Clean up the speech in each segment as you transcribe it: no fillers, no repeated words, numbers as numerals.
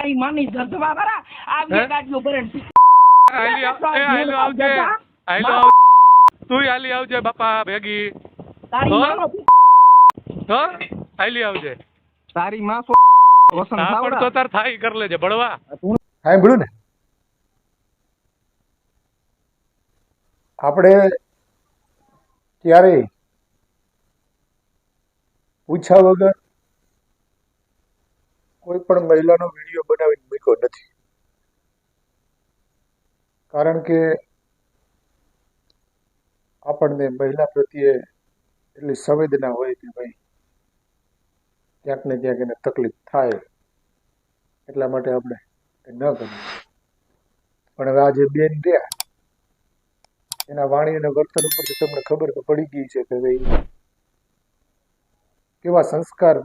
તારી માની ધધવા વાળા આવી ગાડલું ભરણ તું હાલી આવજે બાપા ભેગી તારી માનો હાલી આવજે તારી માં પણ તો તાર થાય કર લેજે બળવા સાંભળ્યું ને આપણે ક્યારેય પૂછ્યા વગર કોઈ પણ મહિલાનો વિડીયો બનાવીને મૂક્યો નથી. કારણ કે આપણને મહિલા પ્રત્યે એટલી સંવેદના હોય કે ભાઈ ક્યાંક ને ક્યાંક એને તકલીફ થાય એટલા માટે આપણે ન કરીએ. પણ હવે આ જે બેન રહ્યા એના વાણી અને વર્તન ઉપરથી તમને ખબર તો પડી ગઈ છે કે ભાઈ કેવા સંસ્કાર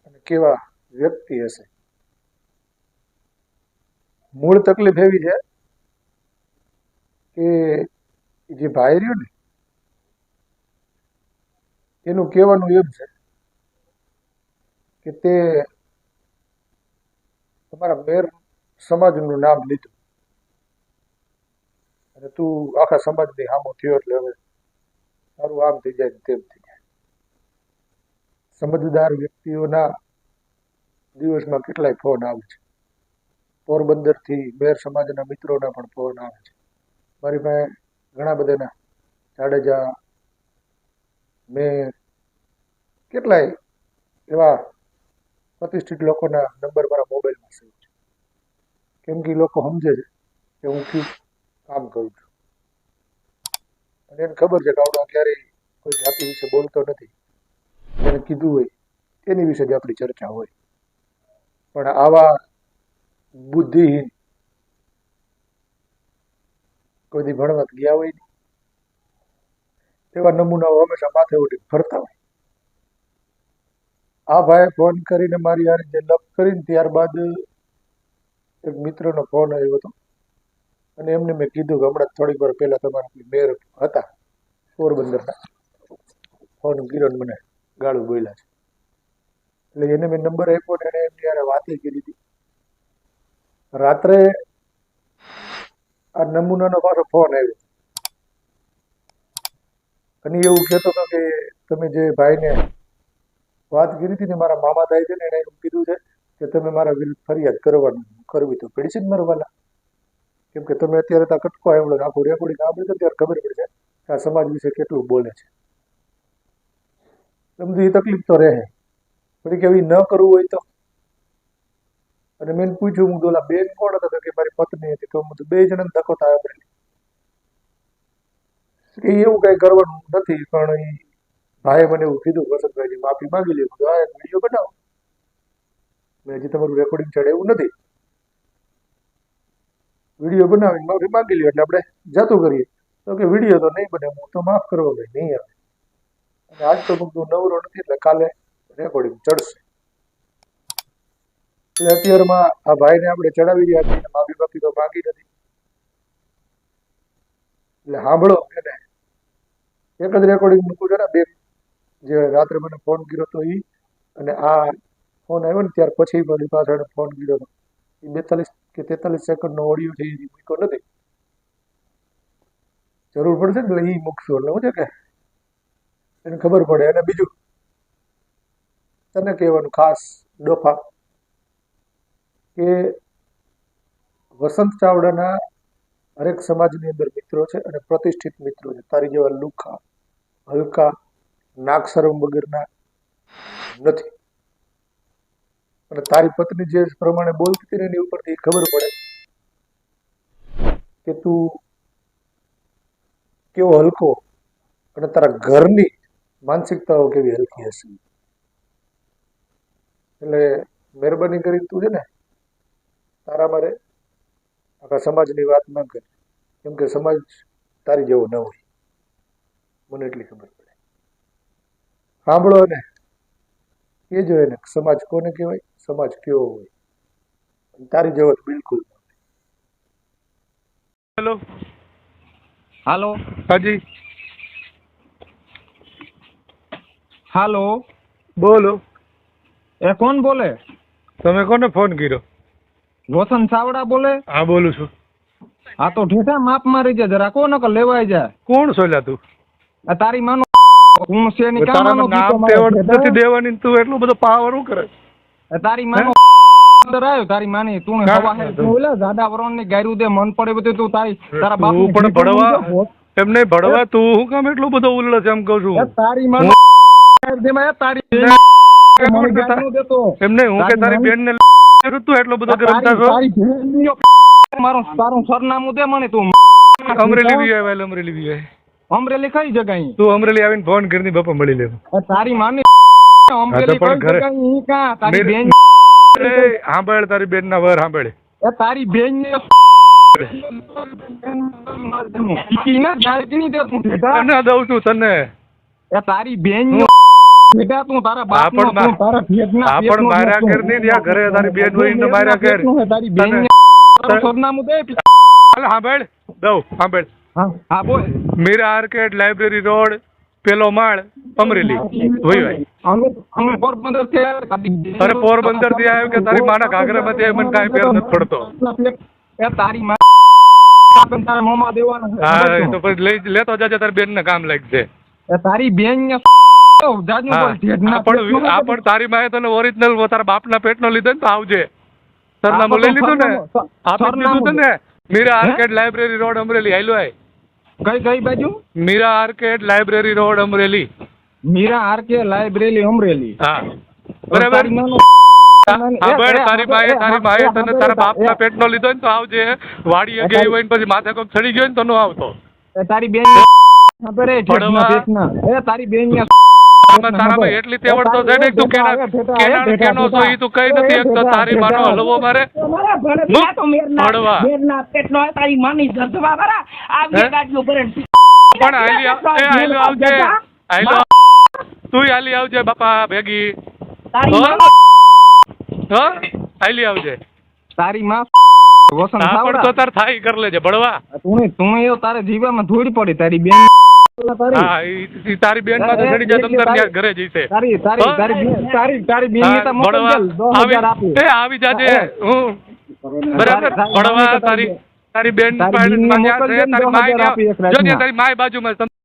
અને કેવા વ્યક્તિ હશે. મૂળ તકલીફ એવી છે કે જે ભાઈ રહ્યો ને એનું કહેવાનું એમ છે કે તે તમારા મેર સમાજનું નામ લીધું અને તું આખા સમાજની સામો થયો એટલે હવે તારું આમ થઈ જાય તેમ થઈ જાય. સમજદાર વ્યક્તિઓના દિવસમાં કેટલાય ફોન આવે છે. પોરબંદરથી મેર સમાજના મિત્રોના પણ ફોન આવે છે. મારી પાસે ઘણા બધાના જાડેજા મેર કેટલાય એવા પ્રતિષ્ઠિત લોકોના નંબર મારા મોબાઈલમાં સેવ છે. કેમ કે લોકો સમજે છે કે હું કયું કામ કરું છું અને એને ખબર છે કે આવડો ક્યારેય કોઈ જાતિ વિશે બોલતો નથી. એને કીધું હોય એની વિશે જ આપણી ચર્ચા હોય. પણ આવા બુદ્ધિહીન કોઈ દી ભણવા ગયા હોય નહીં એવા નમૂનાઓ હંમેશા માથે ઉઠી ફરતા હોય. આ ભાઈ ફોન કરીને મારી યાર જે લપ કરીને ત્યારબાદ એક મિત્રનો ફોન આવ્યો હતો અને એમને મેં કીધું કે હમણાં થોડીક વાર પહેલા તમારા મેર હતા પોરબંદરના ફોન કિરણ મને ગાળું બોલ્યા છે. એટલે એને મેં નંબર આપ્યો ને એને એમની યારે વાતે કરી હતી. રાત્રે આ નમૂનાનો પાછો ફોન આવ્યો અને એવું કહેતો હતો કે તમે જે ભાઈને વાત કરી હતી ને મારા મામા થાય છે ને એને એવું કીધું છે કે તમે મારા વિરુદ્ધ ફરિયાદ કરવી તો પડી છે જ મારવાલા. કેમ કે તમે અત્યારે તો કટકો આવ્યો આખું રેકોર્ડિંગ આપણે તો ત્યારે ખબર પડશે કે આ સમાજ વિશે કેટલું બોલે છે. સમજી એ તકલીફ તો રહે પછી કે ન કરવું હોય તો. અને મેં પૂછ્યું હું ઓલા બેન કોણ હતા તો કે મારી પત્ની હતી. તો હું બે જણાને ધક્કો થાય કે એવું કઈ કરવાનું નથી. પણ એ ભાઈએ મને એવું કીધું વસંતભાઈની માફી માંગી લે. આ એક વિડીયો બનાવો. મેં હજી તમારું રેકોર્ડિંગ ચડાવ્યું નથી. વિડીયો બનાવીને માફી માંગી લ્યો એટલે આપણે જતું કરીએ. તો કે વિડીયો તો નહીં બને હું તો માફ કરવા ગઈ નહીં આવે. અને આજ તો હું નવરો નથી એટલે કાલે રેકોર્ડિંગ ચડશે. એટલે અત્યારમાં આ ભાઈને આપણે ચડાવી રહ્યા છીએ માફી બાફી તો માંગી નથી. એટલે સાંભળો એને એક જ રેકોર્ડિંગ મૂકું છે ને બે જે રાત્રે મને ફોન કર્યો હતો એ અને આ ફોન આવ્યો ને ત્યાર પછી મારી પાછળ ફોન કર્યો હતો એ 42 કે 43 સેકન્ડનો ઓડિયો છે એ મૂક્યો નથી. જરૂર પડશે ને એટલે એ મૂકશું એટલે શું છે કે એને ખબર પડે. અને બીજું તને કહેવાનું ખાસ ડોફા કે વસંત ચાવડાના હરેક સમાજની અંદર મિત્રો છે અને પ્રતિષ્ઠિત મિત્રો છે. તારી જેવા લુખા હલકા નાકશરમ વગરના નથી. અને તારી પત્ની જે પ્રમાણે બોલતી હતી એની ઉપરથી ખબર પડે કે તું કેવો હલકો અને તારા ઘરની માનસિકતાઓ કેવી હલકી હશે. એટલે મહેરબાની કરી તું છે ને તારા મારે આખા સમાજની વાત ન કર. કેમ કે સમાજ તારી જેવો ન હોય મને એટલી ખબર પડે. સાંભળો ને એ જો એને સમાજ કોને કહેવાય સમાજ કેવો હોય તારી જેવો બિલકુલ ન હોય. હેલો હાલો હાજી હાલો બોલો એ કોણ બોલે? તમે કોને ફોન કર્યો? રોશન ચાવડા બોલે? હા બોલું છું. હા તો ઠેઠા માપ મારી જા જરા કોને કે લેવાય જાય. કોણ સોલ્યા તું? આ તારી માનો હું છે ની કામ તારામાં નામ તેવડ નથી દેવાની ને તું એટલો બધો પાવર શું કરે? તારી માનો અંદર આવ્યો તારી માની તું હવા હે તું ઓલા જાડા વરણ ની ગાયરું દે મન પડે બધું તું તારા બાપ તું પણ ભડવા એમ નહીં ભડવા તું હું કામ એટલો બધો ઉલ્લસ એમ કહું છું? તારી માનો દેમાં તારી એમ નહીં હું કે તારી બેન ને તું એટલો બધો ગરમ થાશો? મારું તારું સરનામું દે મને તું. અમરેલી વી આવ્યા અમરેલી વી આવ્યા. અમરેલી કઈ જગ્યાએ? તું અમરેલી આવીને ફોન કરીને બાપા મળી લે. તારી માની અમરેલી કઈ જગ્યાએ? ઈ કા તારી બેન સાંભળ તારી બેન ના વર સાંભળ. એ તારી બેન ને તને દઉં છું તને. એ તારી બેન બેટા તું તારા બાપ નો તું તારા ભેટના પણ માર્યા કર નહીં ત્યાં ઘરે તારી બેન હોય ને માર્યા કર. તારી બેન સરનામું દે. સાંભળ દઉં સાંભળ. હા બોલ. મીરા આર્કેડ લાઇબ્રેરી રોડ પેલો માળ અમરેલી હોય. અમે પોરબંદર થી આવ્યા. અરે પોરબંદર થી આવ્યો કે તારી માના ઘાઘરામાંથી આવ્યો મને કાંઈ ફેર નથી પડતો. એ તારી માં તારા મોમાં દેવાના. હા તો પછી લઈ લેતો જાજે તારી બેન ને કામ લાગશે. એ તારી બેન ને આ પણ તારી માએ તને ઓરિજિનલ તારા બાપના પેટનો લીધો ને તો આવજે. સરનામું લઈ લીધું ને? આપી દીધું તને. Meera arcade library road Amreli હાલ્યો આય. કઈ કઈ બાજુ? Meera arcade library road Amreli. Meera arcade library Amreli. હા બરાબર. તારી માએ તને તારા બાપના પેટનો લીધો ને તો આવજે. વાડીએ ગઈ હોય ને પછી માથે કોક ચડી ગયો ને તો ન આવતો. તારી બેન તારી બેન તારામાં એટલી તેવડ તો છે ને તું કેનો છો ઈ તું કઈ નથી શકતો. તારી માનો હલવો મારે મેરના પેટનો તારી માની જરદવા મારા આ ગાડીઓ બરણ પણ હાલી આવજે. હાલો તું હાલી આવજે બાપા ભેગી. તારી હાલી આવજે. તારી માં રોશન પણ તો તાર થાય કર લેજે ભડવા. તું એવો તારે જીવામાં ધૂળી પડી તારી બેન. હા ઈ તારી બેન પાસે ચડી જાય તમ તાર ઘરે જઈશે. તારી બેન આવી જાજે. હું બરાબર ભડવા તારી બેન તારી માય બાજુમાં